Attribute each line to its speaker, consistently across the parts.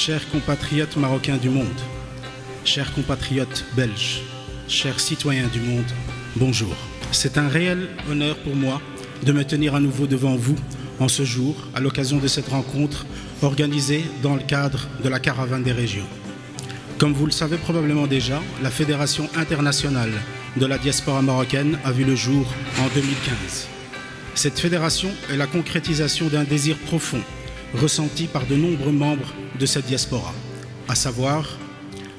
Speaker 1: Chers compatriotes marocains du monde, chers compatriotes belges, chers citoyens du monde, bonjour. C'est un réel honneur pour moi de me tenir à nouveau devant vous en ce jour, à l'occasion de cette rencontre organisée dans le cadre de la Caravane des régions. Comme vous le savez probablement déjà, la Fédération internationale de la diaspora marocaine a vu le jour en 2015. Cette fédération est la concrétisation d'un désir profond ressenti par de nombreux membres de cette diaspora, à savoir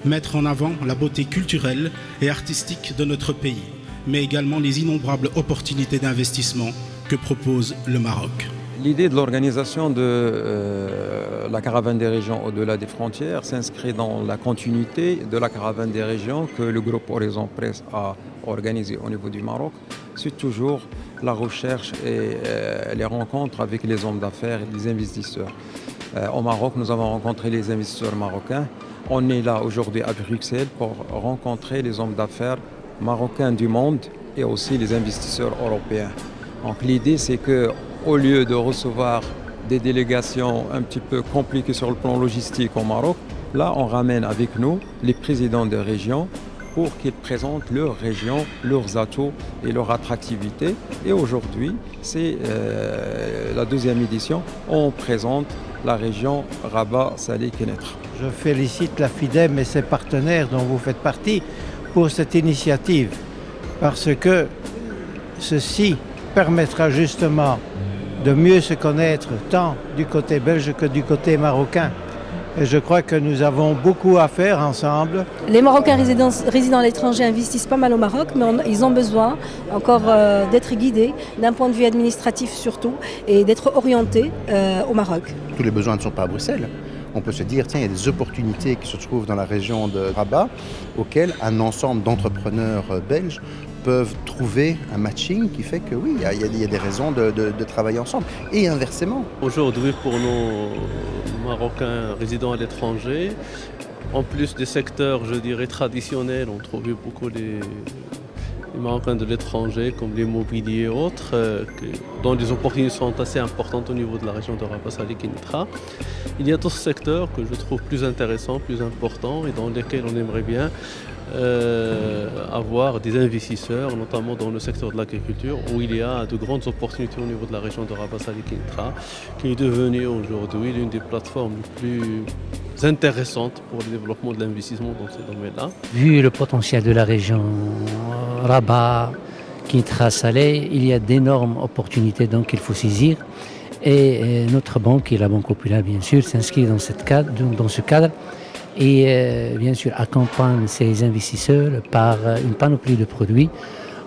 Speaker 1: mettre en avant la beauté culturelle et artistique de notre pays, mais également les innombrables opportunités d'investissement que propose le Maroc.
Speaker 2: L'idée de l'organisation de la Caravane des régions au-delà des frontières s'inscrit dans la continuité de la Caravane des régions que le groupe Horizon Presse a organisée au niveau du Maroc. C'est toujours la recherche et les rencontres avec les hommes d'affaires et les investisseurs. Au Maroc, nous avons rencontré les investisseurs marocains. On est là aujourd'hui à Bruxelles pour rencontrer les hommes d'affaires marocains du monde et aussi les investisseurs européens. Donc l'idée, c'est qu'au lieu de recevoir des délégations un petit peu compliquées sur le plan logistique au Maroc, là, on ramène avec nous les présidents des régions pour qu'ils présentent leur région, leurs atouts et leur attractivité. Et aujourd'hui, c'est la deuxième édition, on présente la région Rabat-Salé-Kénétra.
Speaker 3: Je félicite la FIDEM et ses partenaires dont vous faites partie pour cette initiative, parce que ceci permettra justement de mieux se connaître tant du côté belge que du côté marocain. Et je crois que nous avons beaucoup à faire ensemble.
Speaker 4: Les Marocains résidant à l'étranger investissent pas mal au Maroc, mais ils ont besoin encore d'être guidés d'un point de vue administratif surtout et d'être orientés au Maroc.
Speaker 5: Tous les besoins ne sont pas à Bruxelles. On peut se dire, tiens, il y a des opportunités qui se trouvent dans la région de Rabat auxquelles un ensemble d'entrepreneurs belges peuvent trouver un matching qui fait que oui, il y a des raisons de travailler ensemble. Et inversement.
Speaker 6: Aujourd'hui, pour nos Marocains résidant à l'étranger, en plus des secteurs, je dirais, traditionnels, on trouve beaucoup les Marocains de l'étranger, comme l'immobilier et autres, dont les opportunités sont assez importantes au niveau de la région de Rabat-Salé-Kénétra. Il y a d'autres secteurs que je trouve plus intéressants, plus importants et dans lesquels on aimerait bien avoir des investisseurs, notamment dans le secteur de l'agriculture, où il y a de grandes opportunités au niveau de la région de Rabat-Salé-Kénétra, qui est devenue aujourd'hui l'une des plateformes les plus intéressantes pour le développement de l'investissement dans ce domaine-là.
Speaker 7: Vu le potentiel de la région Rabat, Kénétra, Salé, il y a d'énormes opportunités donc qu'il faut saisir. Et notre banque, et la Banque Populaire bien sûr, s'inscrit dans ce cadre et bien sûr accompagne ces investisseurs par une panoplie de produits.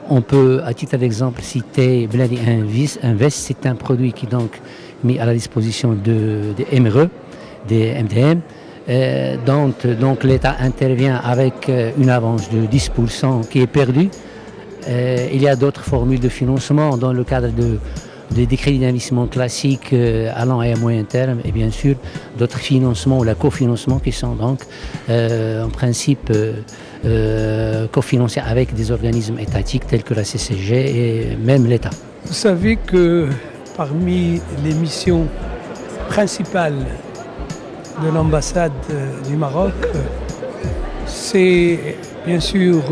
Speaker 7: On peut à titre d'exemple citer Bladi Invest, c'est un produit qui est donc mis à la disposition des MRE, des MDM, donc l'État intervient avec une avance de 10% qui est perdue. Il y a d'autres formules de financement dans le cadre des crédits d'investissement classiques allant à moyen terme et bien sûr d'autres financements ou la cofinancement qui sont donc en principe cofinancés avec des organismes étatiques tels que la CCG et même l'État.
Speaker 8: Vous savez que parmi les missions principales de l'ambassade du Maroc, c'est bien sûr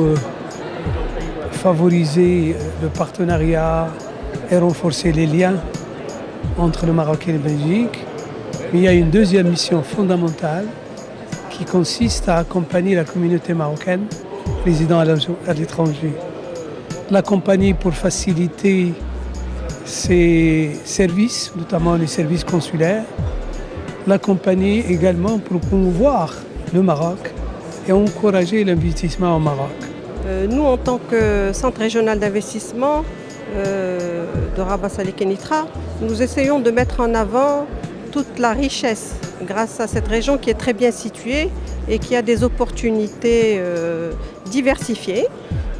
Speaker 8: favoriser le partenariat et renforcer les liens entre le Maroc et la Belgique. Mais il y a une deuxième mission fondamentale qui consiste à accompagner la communauté marocaine résidant à l'étranger. L'accompagner pour faciliter ses services, notamment les services consulaires. L'accompagner également pour promouvoir le Maroc et encourager l'investissement au Maroc.
Speaker 9: Nous, en tant que centre régional d'investissement, de Rabat-Salé-Kénétra, nous essayons de mettre en avant toute la richesse grâce à cette région qui est très bien située et qui a des opportunités diversifiées,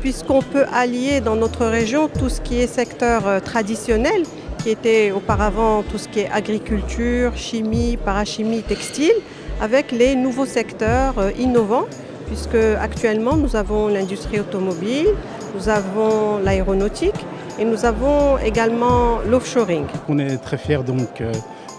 Speaker 9: puisqu'on peut allier dans notre région tout ce qui est secteur traditionnel, qui était auparavant tout ce qui est agriculture, chimie, parachimie, textile, avec les nouveaux secteurs innovants, puisque actuellement nous avons l'industrie automobile, nous avons l'aéronautique, et nous avons également l'offshoring.
Speaker 1: On est très fiers donc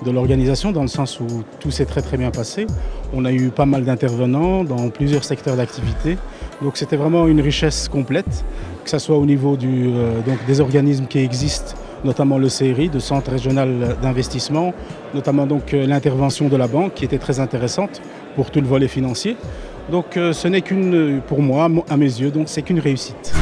Speaker 1: de l'organisation, dans le sens où tout s'est très bien passé. On a eu pas mal d'intervenants dans plusieurs secteurs d'activité. Donc c'était vraiment une richesse complète, que ce soit au niveau des organismes qui existent, notamment le CRI, de Centre régional d'investissement, notamment donc l'intervention de la banque qui était très intéressante pour tout le volet financier. Donc ce n'est qu'une, pour moi, à mes yeux, donc c'est qu'une réussite.